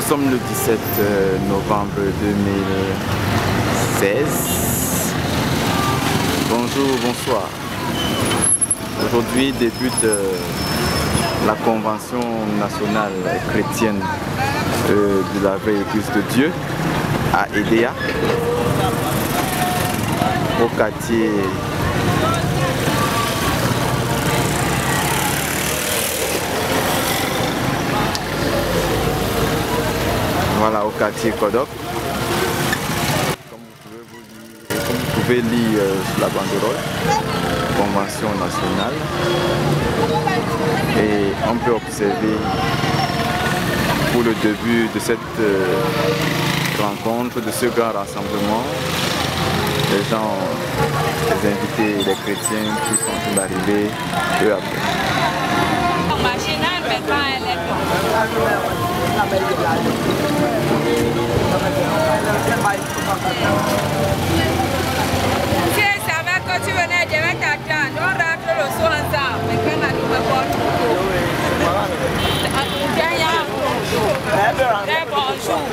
sommes le 17 novembre 2016. Bonjour, bonsoir. Aujourd'hui débute la Convention nationale chrétienne de la vraie Église de Dieu à Edea, au quartier au quartier Kodok. Comme vous pouvez lire sur la banderole, Convention nationale, et on peut observer pour le début de cette rencontre, de ce grand rassemblement, les gens, les invités, les chrétiens qui sont en train d'arriver peu à peu. Si elle savait que tu venais, je vais t'attendre. On rentre le soir ensemble. Mais quand on a tout le monde, très bonjour.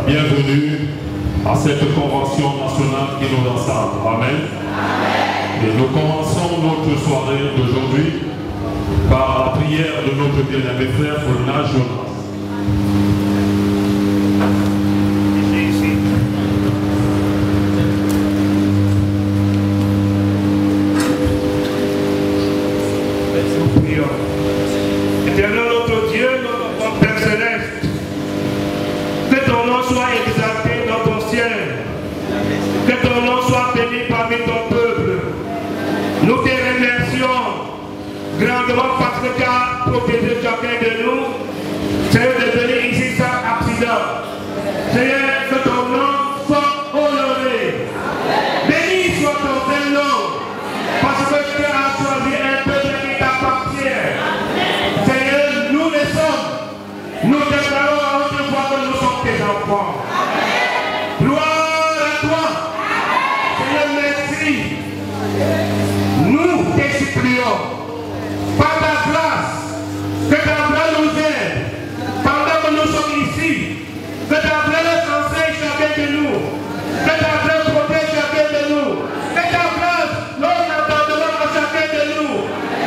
bienvenue à cette convention nationale qui nous rassemble. Amen. Et nous commençons notre soirée d'aujourd'hui par la prière de notre bien-aimé frère Fulna Jonas. Éternel notre Dieu, notre Père Céleste, que ton nom soit exalté dans ton ciel, que ton nom soit béni parmi ton peuple. Nous te remercions grandement parce que tu as protégé chacun de nous. Seigneur, de venir ici sans accident. Seigneur, que ton nom soit honoré. Béni soit ton bel nom, parce que tu as choisi un peuple qui t'appartient. Seigneur, nous le sommes. Nous déclarons à haute voix que nous sommes tes enfants. Gloire à toi. Seigneur, merci. Nous te supplions, par ta grâce, que ta grâce nous aide pendant que nous sommes ici, que ta grâce enseigne chacun de nous, que ta grâce protège chacun de nous, que ta grâce donne l'entendement à chacun de nous,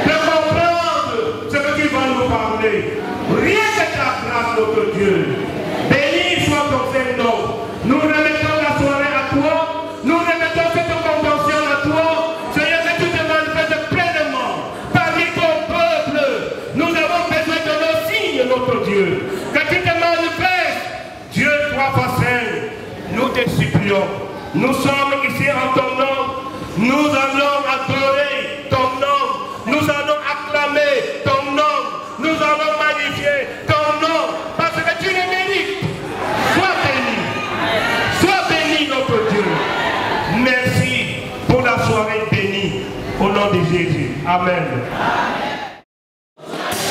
de comprendre ce que tu vas nous parler. Rien que ta grâce, notre Dieu. Béni soit ton Saint-Nom. Nous remettons la soirée à toi, nous remettons cette convention à toi. Seigneur, que tu te manifestes pleinement parmi ton peuple. Nous avons besoin de nos signes, notre Dieu. Que tu te manifestes, Dieu, toi, Saint, nous te supplions. Nous sommes ici en ton nom. Nous allons adorer ton nom. Nous allons acclamer ton nom. Nous allons magnifier ton nom. Parce que tu le mérites. Sois béni. Sois béni, notre Dieu. Merci pour la soirée bénie. Au nom de Jésus. Amen. Thank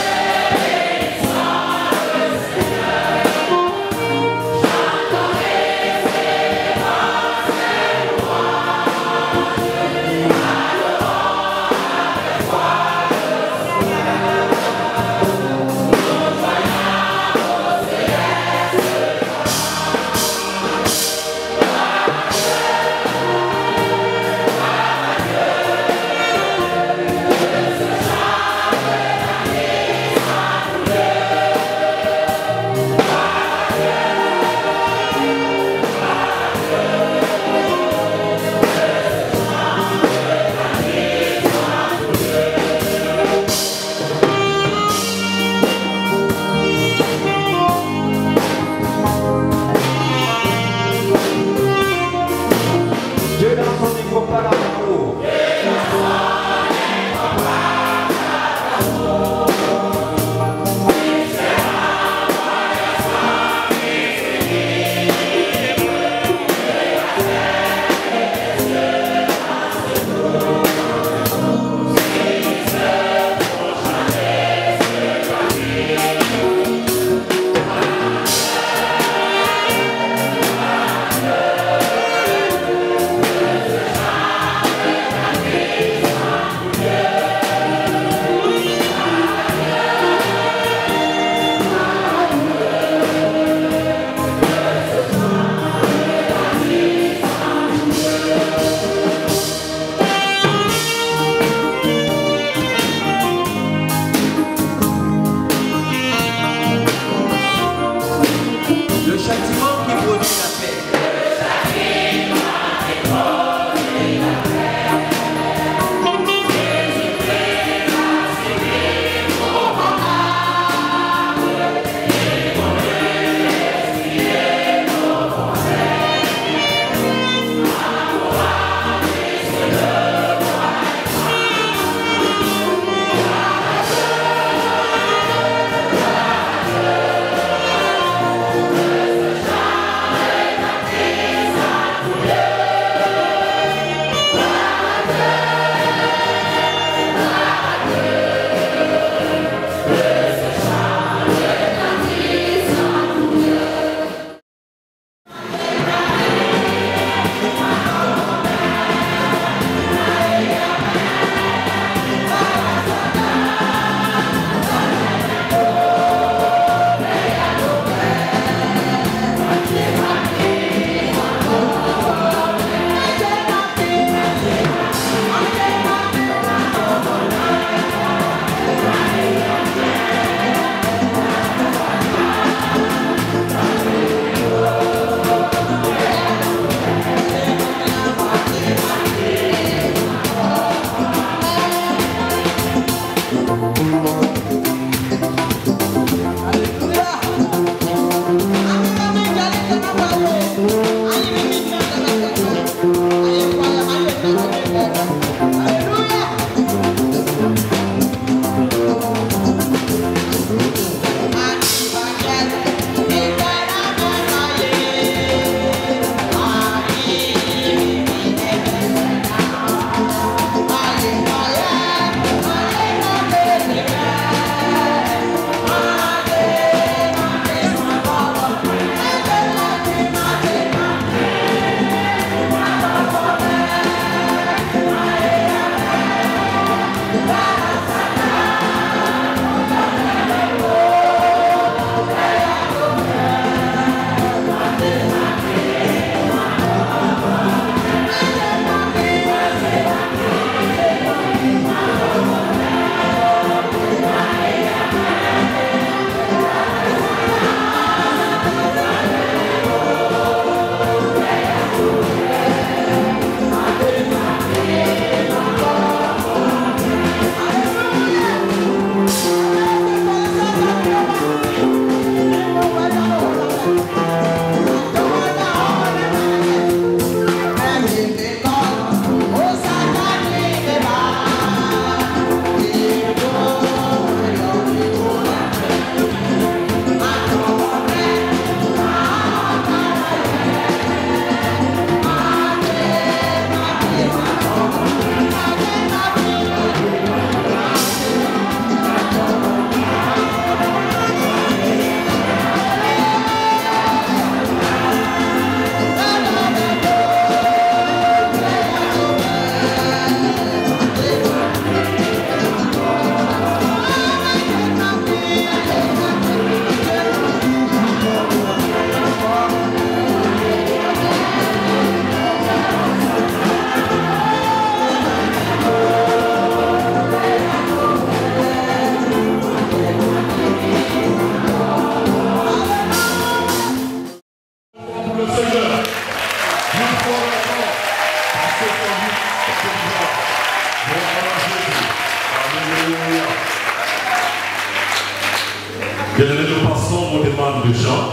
aux demandes de chant.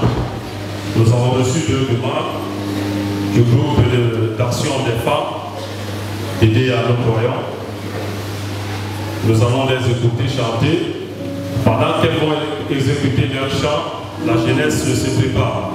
Nous avons reçu 2 demandes du groupe d'action des femmes aidées à l'Orient. Nous allons les écouter chanter. Pendant qu'elles vont exécuter leur chant, la jeunesse se prépare.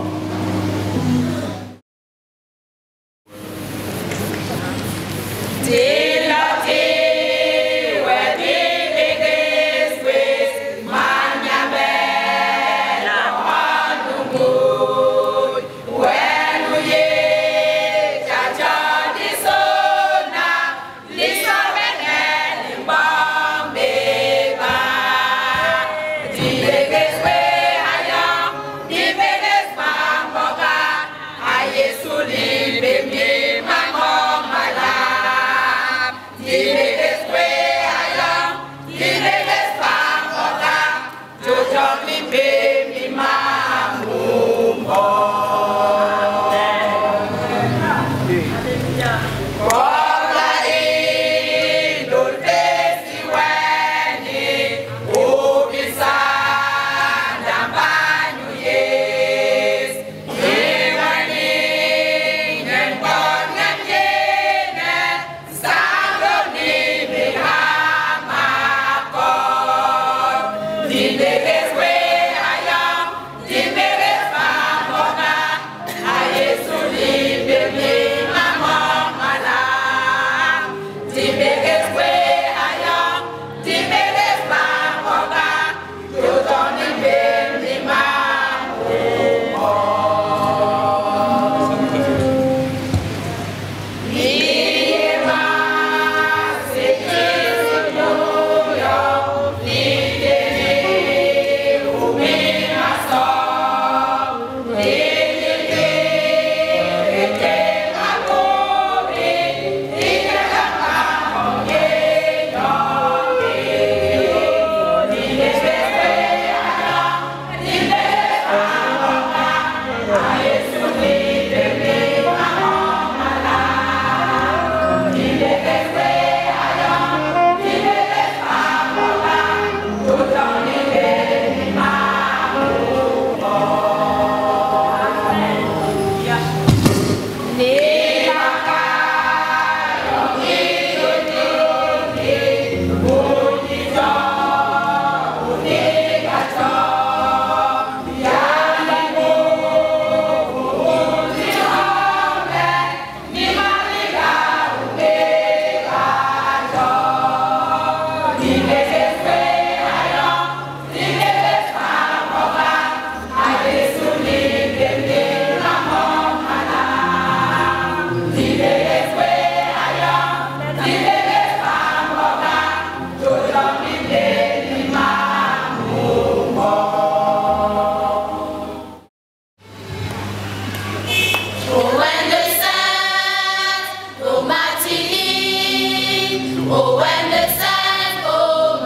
Oh, when the sun goes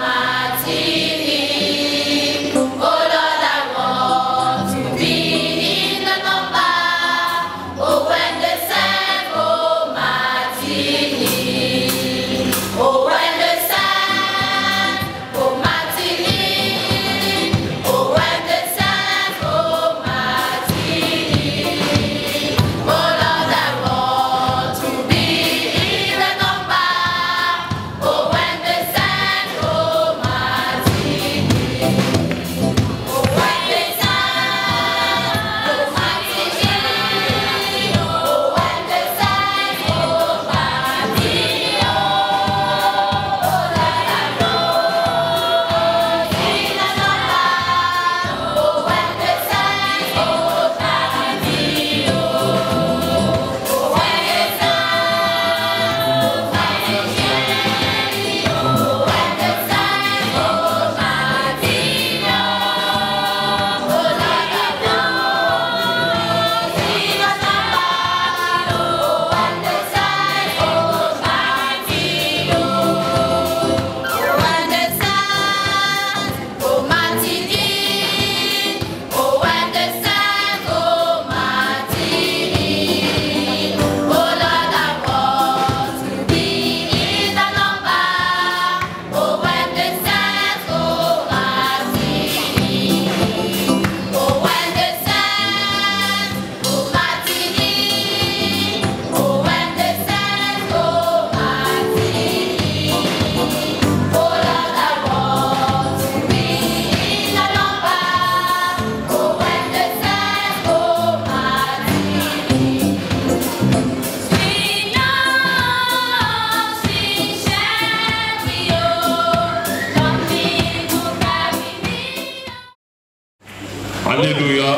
Alléluia.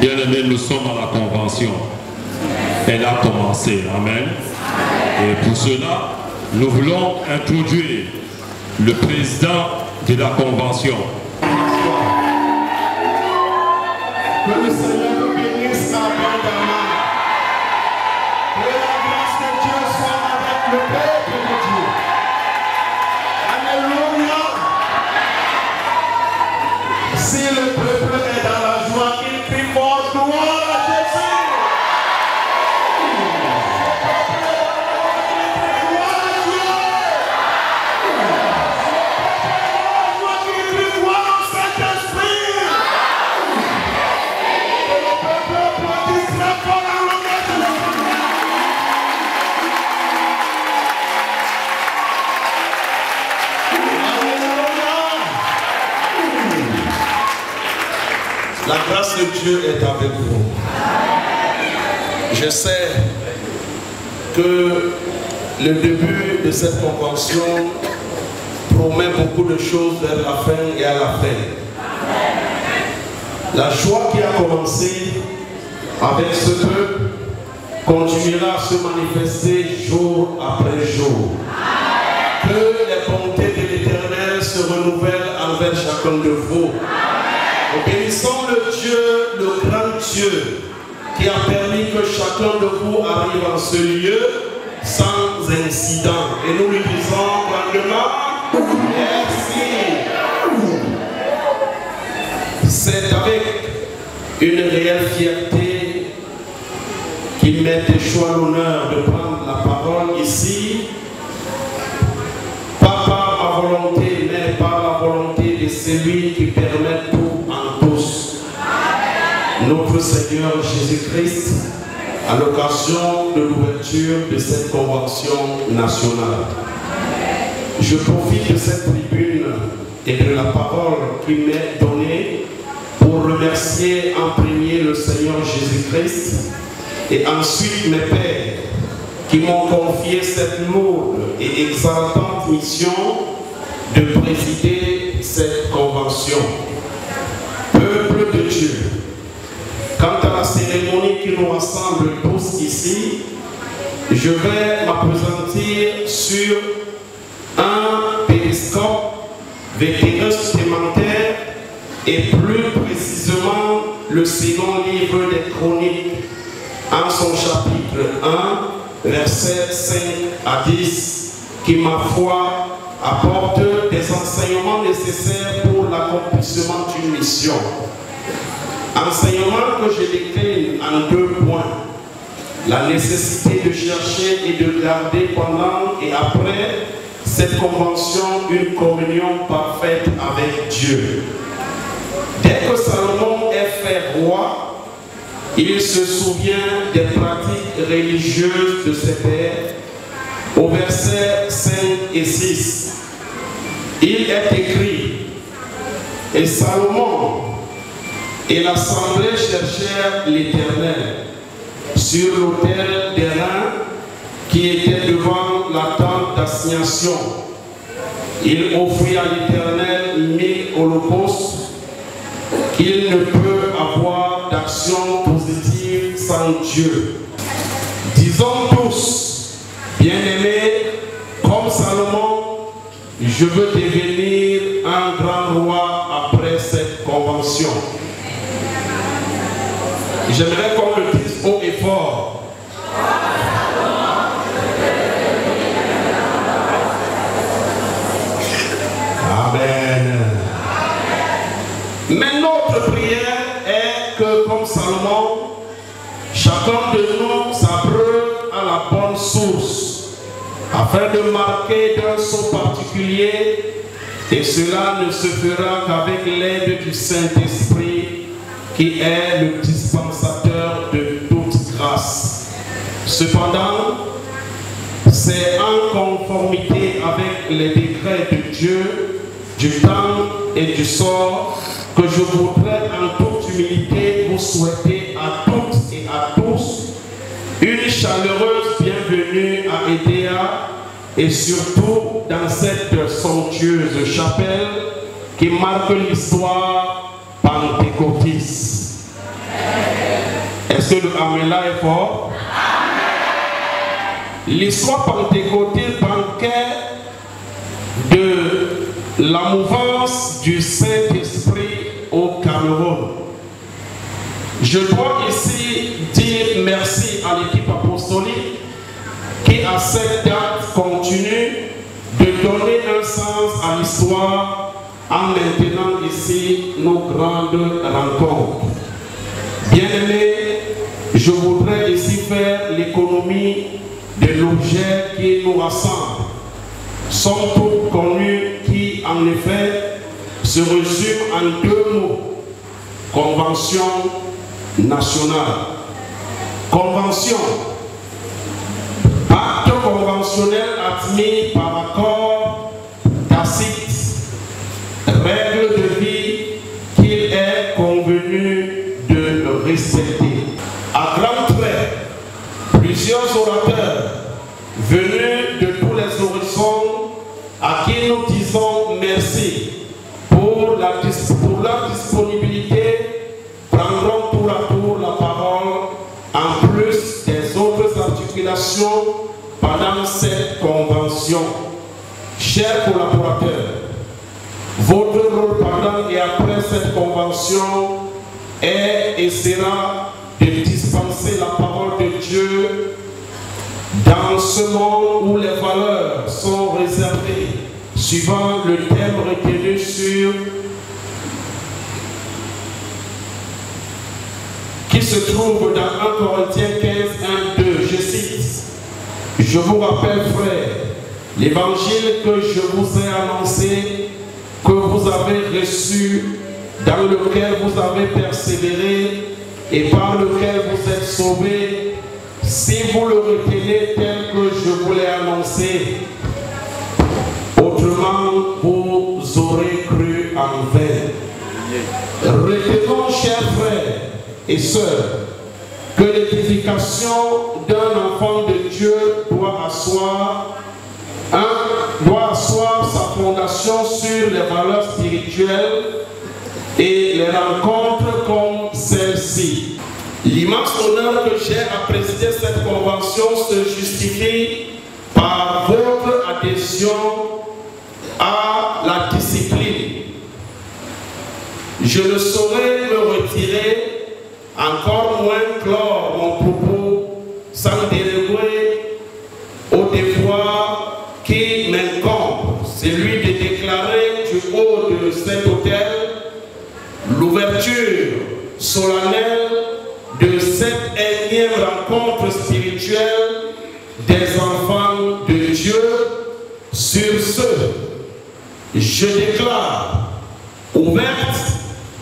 Bien-aimés, nous sommes à la convention. Elle a commencé. Amen. Et pour cela, nous voulons introduire le président de la convention. Que le Seigneur nous bénisse abondamment. Que la grâce de Dieu soit avec le peuple de Dieu. Alléluia. Si le peuple est dans la joie, il crie fort gloire à Jésus. Gloire à Dieu. Gloire qui crie gloire au Saint-Esprit. La grâce de Dieu est avec vous. Je sais que le début de cette convention promet beaucoup de choses vers la fin et à la fin. La joie qui a commencé avec ce peuple continuera à se manifester jour après jour. Que les bontés de l'Éternel se renouvellent envers chacun de vous. Nous bénissons le Dieu, le grand Dieu, qui a permis que chacun de vous arrive en ce lieu sans incident. Et nous lui disons grandement merci. C'est avec une réelle fierté qu'il m'est échoit l'honneur de prendre la parole ici, pas par ma volonté, mais par la volonté de celui qui permet tout en tous. Notre Seigneur Jésus-Christ, à l'occasion de l'ouverture de cette convention nationale. Je profite de cette tribune et de la parole qui m'est donnée pour remercier en premier le Seigneur Jésus-Christ et ensuite mes pères qui m'ont confié cette lourde et exaltante mission de présider cette convention. Peuple de Dieu, quant à la cérémonie qui nous rassemble tous ici, je vais m'appesantir sur un périscope vétérostémentaire et plus précisément le second livre des Chroniques en son chapitre 1, versets 5 à 10, qui ma foi apporte des enseignements nécessaires pour l'accomplissement d'une mission. Enseignement que je décline en 2 points. La nécessité de chercher et de garder pendant et après cette convention une communion parfaite avec Dieu. Dès que Salomon est fait roi, il se souvient des pratiques religieuses de ses pères. Au verset 5 et 6, il est écrit: et Salomon et l'assemblée cherchèrent l'Éternel sur l'autel d'airain qui était devant la tente d'assignation. Il offrit à l'Éternel 1000 holocaustes. Il ne peut avoir d'action positive sans Dieu. Disons tous, bien-aimés, comme Salomon, je veux devenir un grand roi après cette convention. J'aimerais qu'on le dise haut et fort. Amen. Mais notre prière est que, comme Salomon, chacun de nous s'abreuve à la bonne source, afin de marquer d'un sceau particulier, et cela ne se fera qu'avec l'aide du Saint-Esprit, qui est le dispensateur de toute grâce. Cependant, c'est en conformité avec les décrets de Dieu, du temps et du sort, que je voudrais en toute humilité vous souhaiter à toutes et à tous une chaleureuse bienvenue à Edea et surtout dans cette somptueuse chapelle qui marque l'histoire par pentecôtistes. Est-ce que le amen là est fort? L'histoire pentecôtiste banquait de la mouvance du Saint-Esprit au Cameroun. Je dois ici dire merci à l'équipe apostolique qui à cette date continue de donner un sens à l'histoire en maintenant ici nos grandes rencontres. Bien-aimés, je voudrais ici faire l'économie de l'objet qui nous rassemble. Sont toutes connues qui en effet se résument en deux mots: convention nationale. Convention, acte conventionnel admis par accord tacite, règle de vie qu'il est convenu de respecter. À grands traits, plusieurs orateurs venus de tous les horizons à qui nous disons merci pour leur disponibilité prendront tour à tour la parole en plus des autres articulations pendant cette convention. Chers collaborateurs, votre rôle pendant et après cette convention est et sera de dispenser la parole de Dieu dans ce monde où les valeurs sont réservées suivant le thème retenu sur qui se trouve dans 1 Corinthiens 15, 1, 2. Je cite: je vous rappelle, frères, l'évangile que je vous ai annoncé, que vous avez reçu, dans lequel vous avez persévéré et par lequel vous êtes sauvés, si vous le retenez tel que je vous l'ai annoncé. Autrement, vous aurez cru en vain. Retenons, chers frères et sœurs, que l'édification d'un enfant de Dieu doit asseoir sa fondation sur les valeurs spirituelles et les rencontres comme celle-ci. L'immense honneur que j'ai à présider cette convention se justifie par votre adhésion à la discipline. Je ne saurais me retirer, encore moins clore mon propos, sans déroger au devoir qui m'incombe, celui de déclarer du haut de cet autel l'ouverture solennelle de cette énième rencontre spirituelle des enfants de Dieu. Sur ce, je déclare ouverte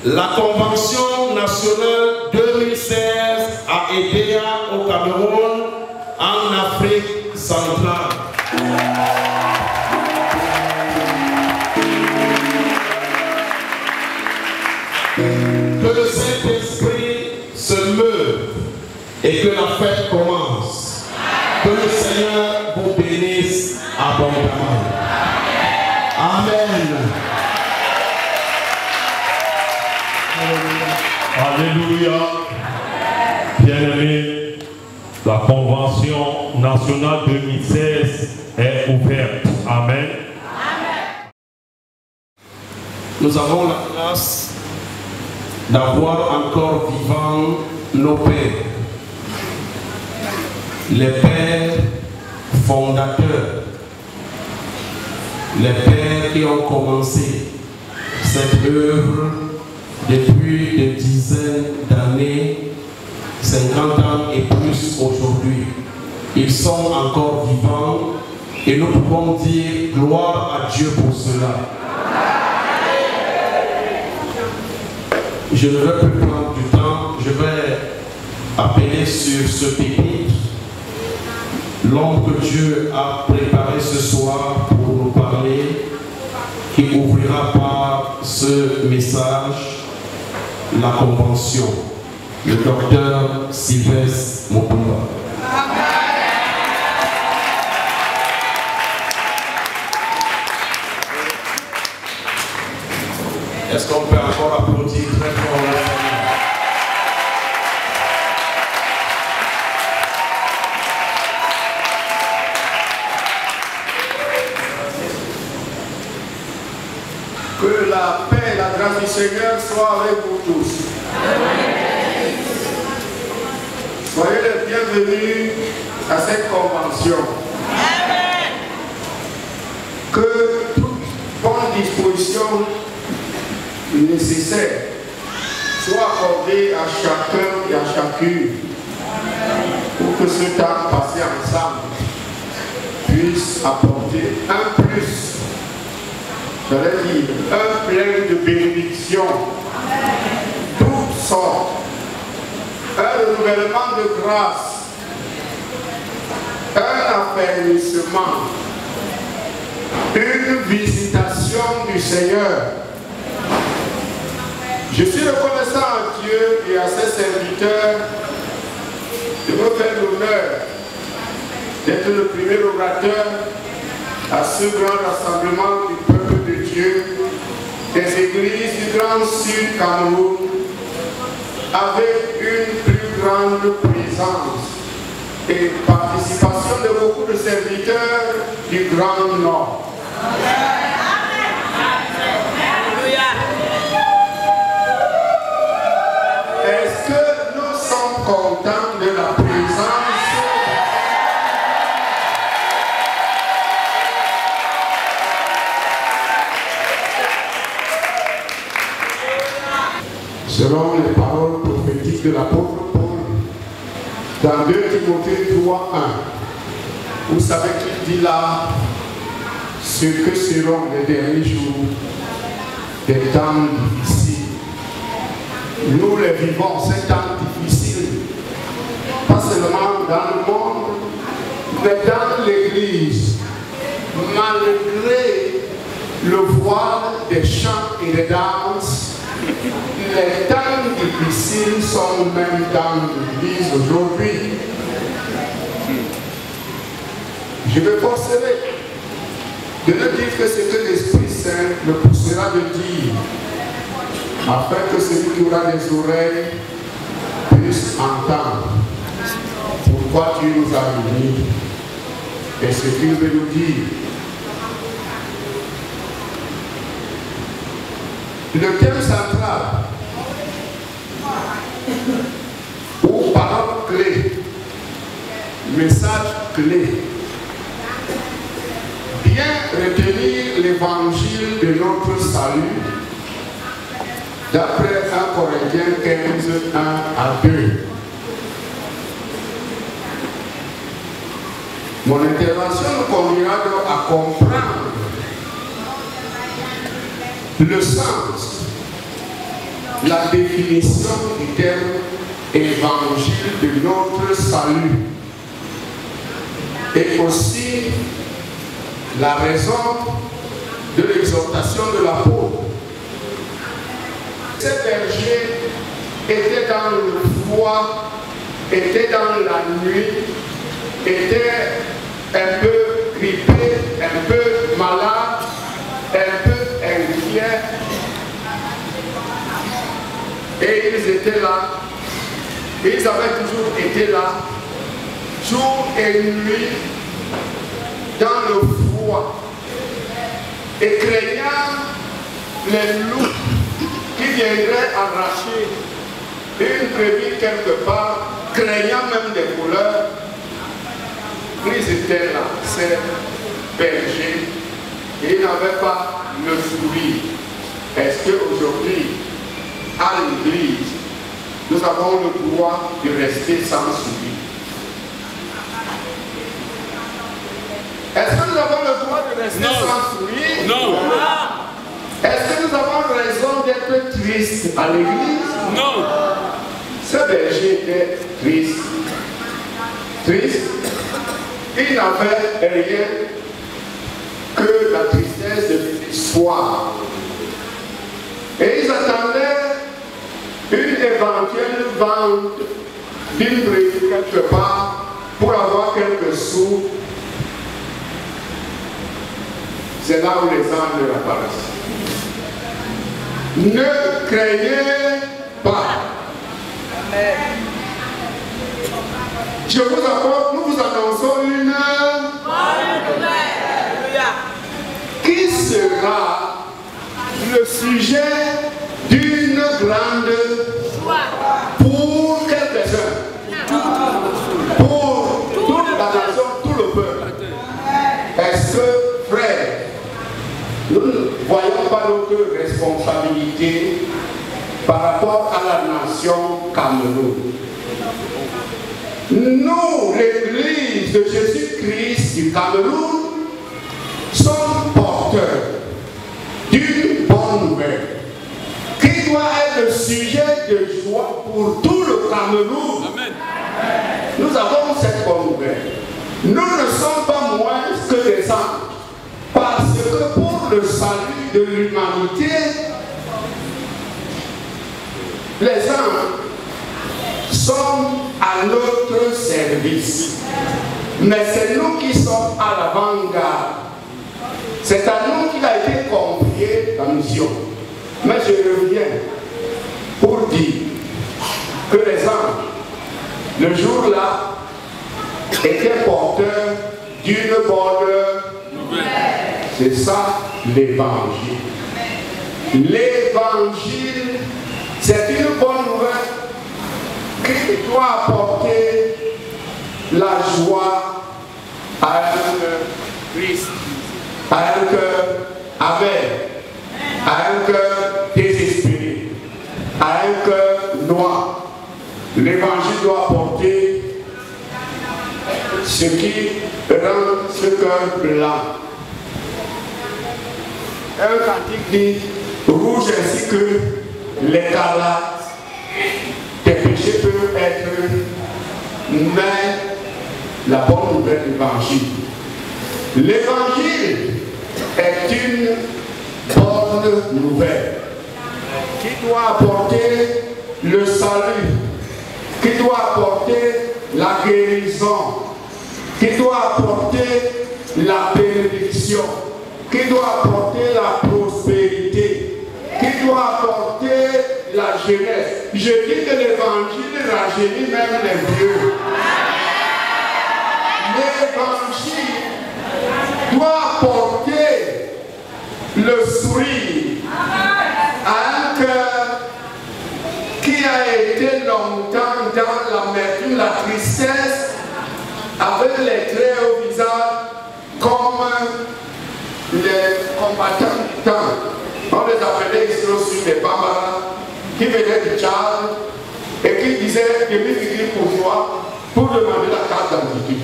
la Convention nationale 2016 à Edea au Cameroun, en Afrique centrale. Que le Saint-Esprit se meuve et que la fête commence. Que le Seigneur vous bénisse abondamment. Amen. Alléluia. Bien-aimés, la Convention nationale 2016 est ouverte. Amen. Nous avons la grâce d'avoir encore vivants nos pères, les pères fondateurs, les pères qui ont commencé cette œuvre depuis des dizaines d'années, 50 ans et plus aujourd'hui. Ils sont encore vivants et nous pouvons dire gloire à Dieu pour cela. Je ne vais plus prendre du temps, je vais appeler sur ce pupitre l'homme que Dieu a préparé ce soir pour nous parler, qui ouvrira par ce message la convention, le docteur Sylvestre Mopumba. Est-ce qu'on peut encore applaudir très fort le Seigneur? Que la paix et la grâce du Seigneur soient avec vous tous. Soyez les bienvenus à cette convention. Que toute bonne disposition nécessaire soit accordée à chacun et à chacune pour que ce temps passé ensemble puisse apporter un plus. J'allais dire, un plein de bénédictions, toutes sortes, un renouvellement de grâce, un affermissement, une visitation du Seigneur. Je suis reconnaissant à Dieu et à ses serviteurs de me faire l'honneur d'être le premier orateur à ce grand rassemblement du peuple de Dieu, des églises du Grand Sud Cameroun, avec une plus grande présence et participation de beaucoup de serviteurs du Grand Nord. Est-ce que nous sommes contents de la présence? Selon les paroles prophétiques de l'apôtre Paul, dans 2 Timothée 3:1, vous savez qu'il dit là ce que seront les derniers jours, des temps difficiles. Nous les vivons, ces temps difficiles, pas seulement dans le monde, mais dans l'Église, malgré le voile des chants et des danses. Les temps difficiles sont même dans l'Église aujourd'hui. Je me forcerai de ne dire que ce que l'Esprit Saint me poussera de dire, afin que celui qui aura des oreilles puisse entendre pourquoi Dieu nous a réunis et ce qu'il veut nous dire. Le thème central, ou parole clé, message clé, bien retenir l'évangile de notre salut d'après 1 Corinthiens 15, 1 à 2. Mon intervention nous conduira donc à comprendre le sens, la définition du terme évangile de notre salut et aussi la raison de l'exhortation de l'apôtre. Ces bergers étaient dans le froid, étaient dans la nuit, étaient un peu grippés, un peu malades, un peu inquiets. Et ils étaient là. Ils avaient toujours été là, jour et nuit, dans le froid, et craignant les loups qui viendraient arracher une brebis quelque part, craignant même des voleurs. Ils étaient là, ces bergers, et ils n'avaient pas le sourire. Est-ce qu'aujourd'hui, à l'église, nous avons le droit de rester sans sourire? Est-ce que nous avons le droit de rester sans sourire? Non. Est-ce que nous avons raison d'être tristes à l'église? Non. Ce berger était triste. Triste. Il n'avait rien que la tristesse de l'histoire. Et ils attendaient une éventuelle vente d'une brebis quelque part pour avoir quelques sous. C'est là où les anges apparaissent. Ne craignez pas. Nous vous annonçons une bonne nouvelle qui sera le sujet d'une grande joie pour quelques-uns, pour toute la nation, tout le peuple. Est-ce que, frère, nous ne voyons pas notre responsabilité par rapport à la nation Cameroun? Nous, l'Église de Jésus-Christ du Cameroun, sommes porteurs d'une bonne nouvelle qui doit être le sujet de joie pour tout le Cameroun. Amen. Nous avons cette bonne nouvelle. Nous ne sommes pas moins que des anges, parce que pour le salut de l'humanité, les anges sont à notre service. Mais c'est nous qui sommes à l'avant-garde. C'est à nous qu'il a été confié la mission. Mais je reviens pour dire que les anges, le jour-là, étaient porteurs d'une bonne nouvelle. C'est ça l'évangile. L'évangile, c'est une bonne nouvelle qui doit apporter la joie à un Christ, à un cœur aveugle, à un cœur désespéré, à un cœur noir. L'évangile doit apporter ce qui rend ce cœur blanc. Un cantique dit rouge ainsi que l'écarlate. Tes péchés peuvent être, mais la bonne nouvelle de l'évangile. L'évangile est une bonne nouvelle qui doit apporter le salut, qui doit apporter la guérison, qui doit apporter la bénédiction, qui doit apporter la prospérité, qui doit apporter la jeunesse. Je dis que l'évangile rajeunit même les vieux. L'évangile doit apporter le sourire à un cœur qui a été longtemps dans l'amertume, la tristesse, avec les traits au visage comme les combattants du temps. On les appelait ici aussi des Bambara, qui venaient du Tchad et qui disaient que m'écrire pour toi pour demander la carte d'identité.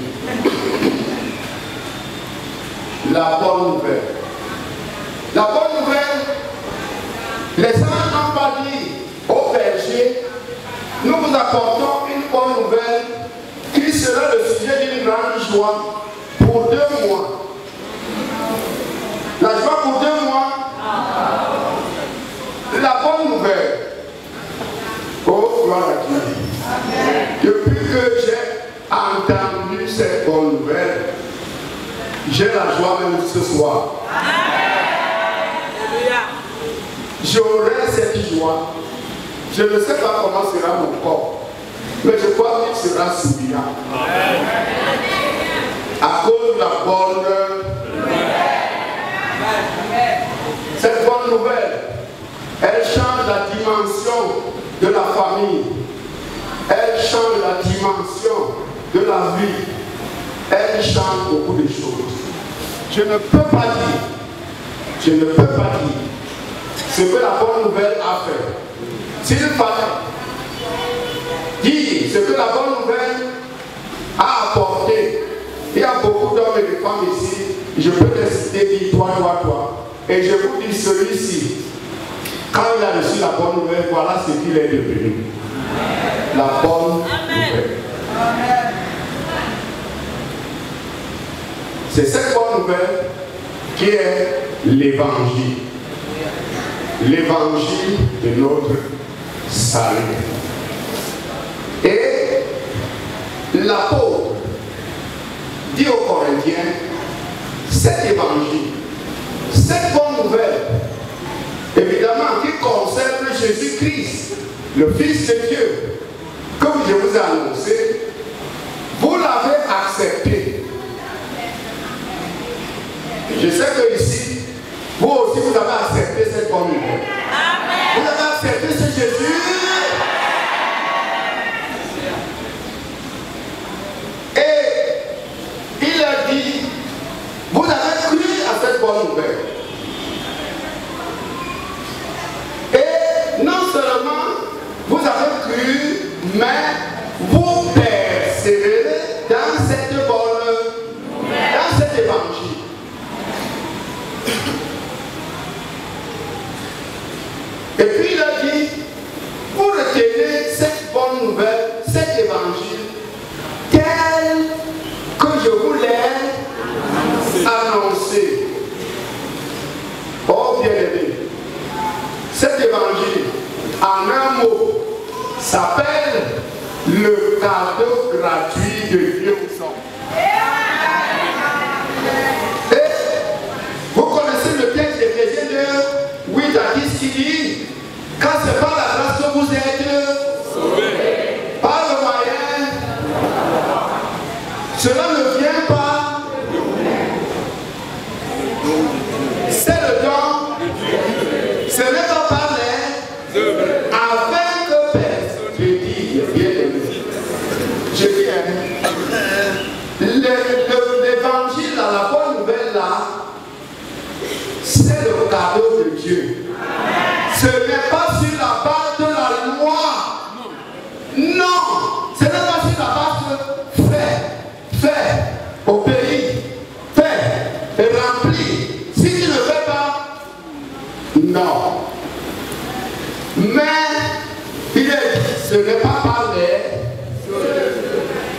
La bonne nouvelle. La bonne nouvelle, les anges n'ont pas dit au berger, nous vous apportons une bonne nouvelle qui sera le sujet d'une grande joie pour 2 mois. La joie pour 2 mois. La bonne nouvelle. Oh, gloire à Dieu. Depuis que j'ai entendu cette bonne nouvelle, j'ai la joie même ce soir. J'aurai cette joie. Je ne sais pas comment sera mon corps, mais je crois qu'il sera souriant. À cause de la bonne nouvelle. Cette bonne nouvelle, elle change la dimension de la famille. Elle change la dimension de la vie. Elle change beaucoup de choses. Je ne peux pas dire ce que la bonne nouvelle a fait. S'il fallait dire ce que la bonne nouvelle a apporté, il y a beaucoup d'hommes et de femmes ici, je peux décider de dire toi. Et je vous dis celui-ci, quand il a reçu la bonne nouvelle, voilà ce qu'il est devenu. La bonne nouvelle. C'est cette bonne nouvelle qui est l'évangile. L'évangile de notre salut. Et l'apôtre dit aux Corinthiens, cet évangile, cette bonne nouvelle, évidemment qui concerne Jésus-Christ, le Fils de Dieu, comme je vous ai annoncé, vous l'avez accepté. Je sais que ici, vous aussi, vous avez accepté cette bonne nouvelle. Vous avez accepté ce Jésus. Et il a dit, vous avez cru à cette bonne nouvelle. Et non seulement vous avez cru, mais vous persévérez dans cette bonne, dans cet évangile. Et puis il a dit, vous retenez cette bonne nouvelle, cet évangile, tel que je vous l'ai annoncé. Oh bien-aimé, cet évangile, en un mot, s'appelle le cadeau gratuit de Dieu. Et vous connaissez le texte d'Éphésiens 2, 8 à 10 qui dit, quand c'est par la grâce que vous êtes sauvés, par le moyen, cela ne vient pas, c'est le don, ce n'est pas par les œuvres, afin que personne ne dise bien aimé. Je viens. L'évangile, la bonne nouvelle là, c'est le cadeau de Dieu. Ce n'est pas sur la base de la loi. Non, ce n'est pas sur la base de fais, obéis, fais et remplis. Si tu ne fais pas, non. Mais il est dit, ce n'est pas par les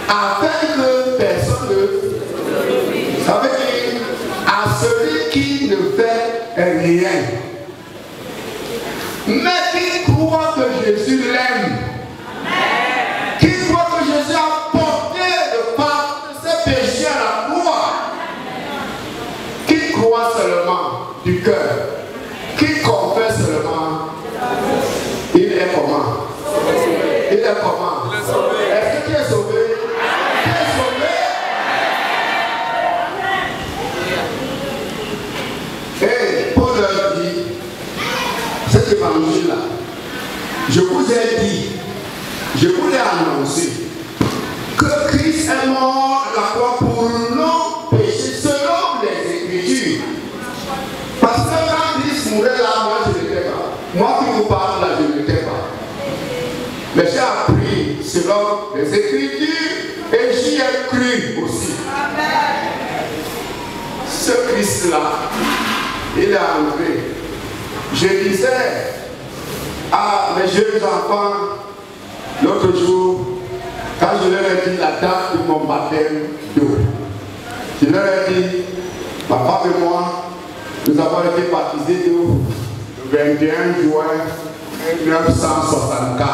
afin que personne ne. Ça veut dire à celui qui ne fait rien. Mais qui croit que Jésus l'aime, qui croit que Jésus a porté le fardeau de ses péchés à la croix, qui croit seulement du cœur, qui confesse seulement, il est comment? Il est comment? Est-ce que tu es sauvé? Tu es sauvé? Et Paul leur dit, cet évangile-là, je vous ai dit, je vous l'ai annoncé, que Christ est mort à la croix pour nos péchés selon les Écritures. Parce que quand Christ mourait là, moi je n'étais pas. Moi qui vous parle là, je n'étais pas. Mais j'ai appris selon les Écritures et j'y ai cru aussi. Ce Christ-là, il est entré. Je disais à mes jeunes enfants l'autre jour, quand je leur ai dit la date de mon baptême d'eau, je leur ai dit, ma femme et moi, nous avons été baptisés d'eau le 21 juin 1964.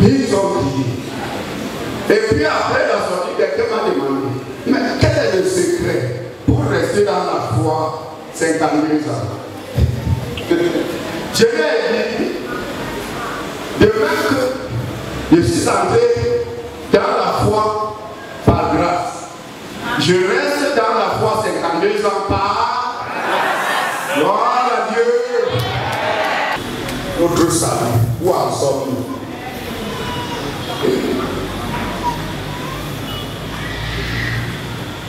Ils ont dit. Et puis après la sortie, quelqu'un m'a demandé, mais quel est le secret pour rester dans la foi 52 ans? Je lui ai dit, de même que je suis entré dans la foi par grâce, je reste dans la foi 52 ans par grâce. Gloire à Dieu. Notre salut, où en sommes-nous?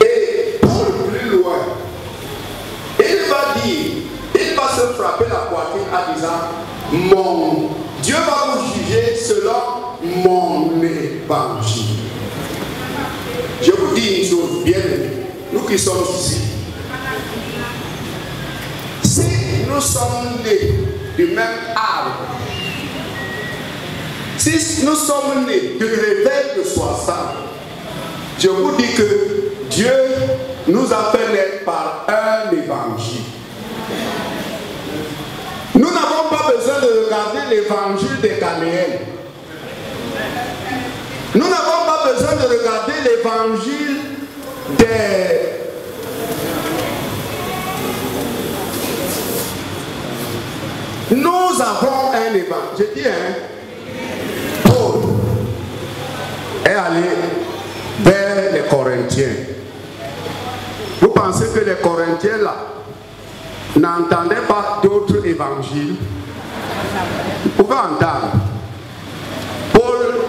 Et pour plus loin, il va dire, il va se frapper la poitrine en disant, mon Dieu va vous juger selon mon évangile. Je vous dis une chose, bien aimés, nous qui sommes ici, si nous sommes nés du même arbre, si nous sommes nés du réveil de 60, je vous dis que Dieu nous a fait naître par un évangile. Nous n'avons pas besoin de regarder l'évangile des Ghanéens. Nous n'avons pas besoin de regarder l'évangile Nous avons un évangile. Je dis, Paul est allé vers les Corinthiens. Vous pensez que les Corinthiens là n'entendaient pas d'autres évangiles? Vous pouvez entendre. Paul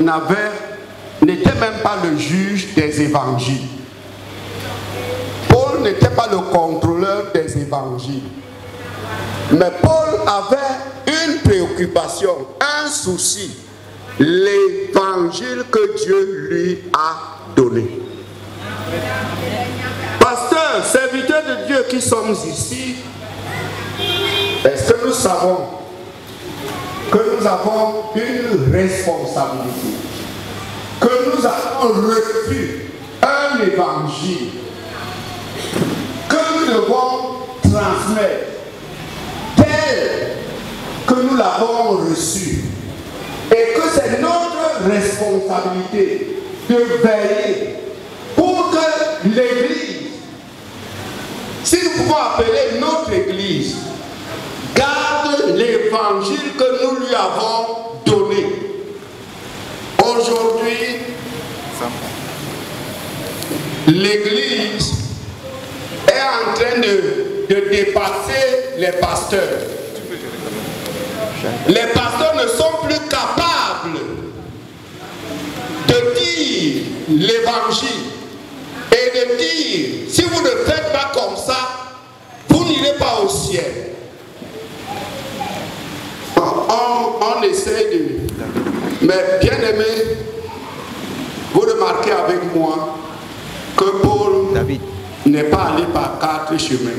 n'était même pas le juge des évangiles. Paul n'était pas le contrôleur des évangiles. Mais Paul avait une préoccupation, un souci, l'évangile que Dieu lui a donné. Pasteurs, serviteurs de Dieu qui sommes ici, est-ce que nous savons que nous avons une responsabilité, que nous avons reçu un évangile que nous devons transmettre tel que nous l'avons reçu, et que c'est notre responsabilité de veiller pour que l'Église, si nous pouvons appeler notre Église, garde l'évangile que nous lui avons donné. Aujourd'hui, l'Église est en train de dépasser les pasteurs. Les pasteurs ne sont plus capables de dire l'évangile et de dire, si vous ne faites pas comme ça, vous n'irez pas au ciel. On essaie de... Mais bien aimé, vous remarquez avec moi que Paul n'est pas allé par 4 chemins.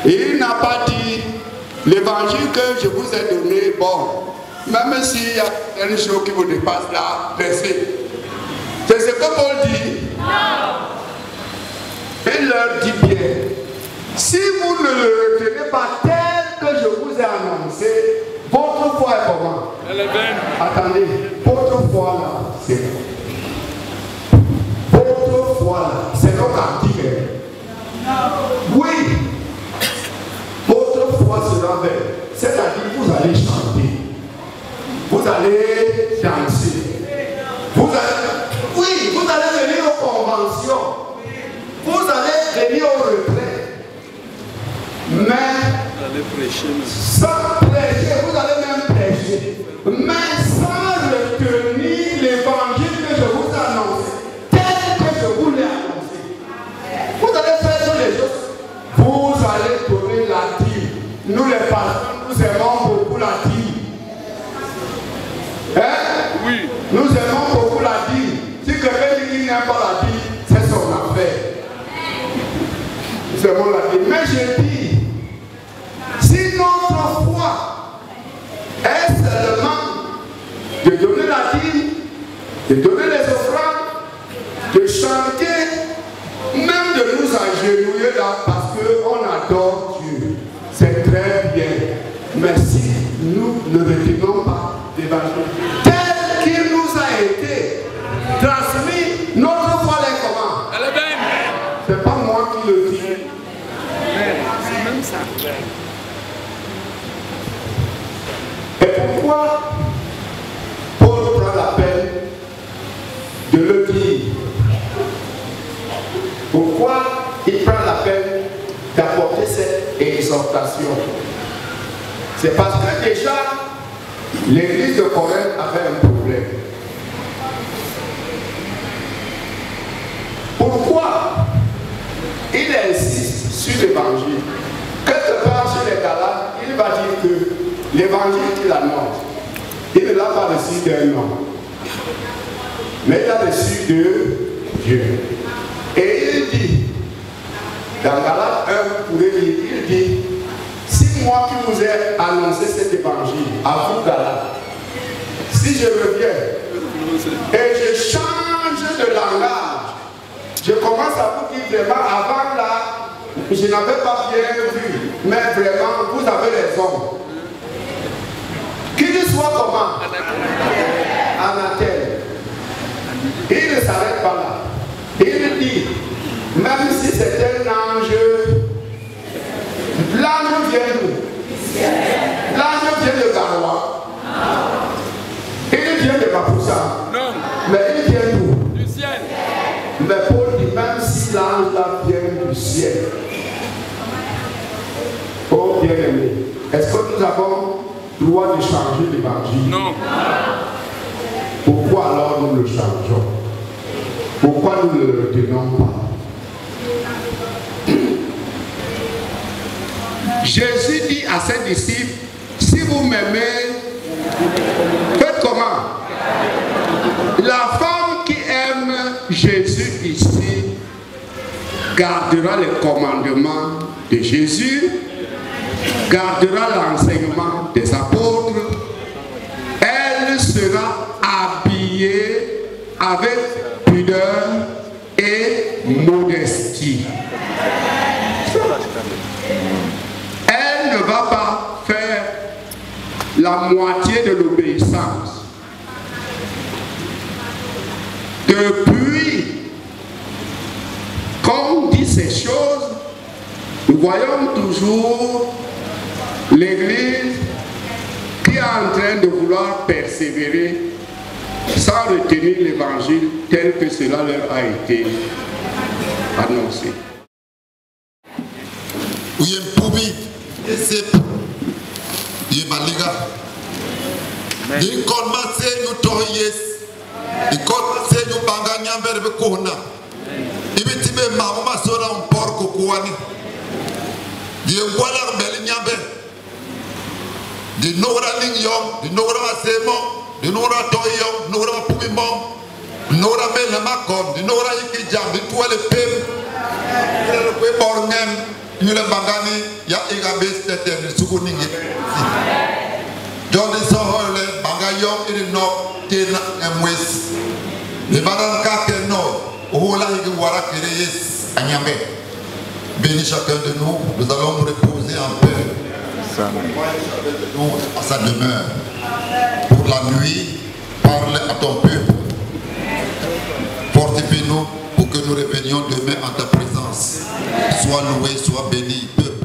Et il n'a pas dit l'évangile que je vous ai donné, bon, même s'il y a une chose qui vous dépasse là, restez. C'est ce que Paul dit. Il leur dit bien, si vous ne le retenez pas tel que je vous ai annoncé, votre foi est comment? Attendez, votre foi là, c'est votre foi là, c'est notre cantique. Oui, votre foi sera faite. C'est-à-dire vous allez chanter, vous allez danser, vous allez venir aux conventions, vous allez venir au retrait, mais sans prêcher, vous allez même prêcher, mais sans retenir l'évangile que je vous annonce, tel que je vous l'ai annoncé. Vous allez faire toutes les choses. Vous allez donner la dîme. Nous les pasteurs, nous aimons beaucoup la dîme. Hein? Oui. Nous aimons beaucoup la dîme. Si quelqu'un dit qu'il n'aime pas la dîme, c'est son affaire. Nous aimons la dîme. Mais je dis, si notre foi est seulement de donner la dîme, de donner les offrandes, de chanter, même de nous agenouiller là parce qu'on adore Dieu, c'est très bien. Mais si nous ne retenons pas l'évangile tel qu'il nous a été transmis, notre foi est comment? Elle est bien. C'est pas moi qui le dis. C'est même ça. Et pourquoi Paul prend la peine de le dire? Pourquoi il prend la peine d'apporter cette exhortation? C'est parce que déjà, l'église de Corinthe avait un problème. Pourquoi il insiste sur l'évangile? Quelque part chez les Galates, il va dire que l'évangile qu'il annonce, il ne l'a pas reçu d'un homme, mais il l'a reçu de Dieu. Et il dit, dans Galates 1, vous pouvez lire, il dit, si moi qui vous ai annoncé cet évangile, à vous Galates, si je reviens et je change de langage, je commence à vous dire vraiment, avant là, je n'avais pas bien vu, mais vraiment, vous avez raison. Qu'il soit comment? Anathème. Il ne s'arrête pas là. Il dit, même si c'est un ange, l'ange vient d'où? L'ange Est-ce que nous avons droit de changer l'évangile? Non. Pourquoi alors nous le changeons? Pourquoi nous ne le retenons pas? Jésus dit à ses disciples, si vous m'aimez, faites comment? La femme qui aime Jésus ici gardera les commandements de Jésus, gardera l'enseignement des apôtres, elle sera habillée avec pudeur et modestie. Elle ne va pas faire la moitié de l'obéissance. Depuis qu'on dit ces choses, nous voyons toujours l'Église qui est en train de vouloir persévérer sans retenir l'évangile tel que cela leur a été annoncé. di nora ling yom, di nora semo, di nora toyom, di nora pumimom, di nora mele makom, di nora iki jam, di tuale pem, di kwe borngen, di le bangani ya iga beste tem di suku ningi. John di sohole bangayom iri no tena emwes. Di baran kake no, ohola iki wara kere yes anyambe. Bénis chacun de nous, nous allons nous reposer en paix. Nous à sa demeure. Pour la nuit, parle à ton peuple. Fortifie-nous pour que nous revenions demain en ta présence. Sois loué, sois béni, peuple.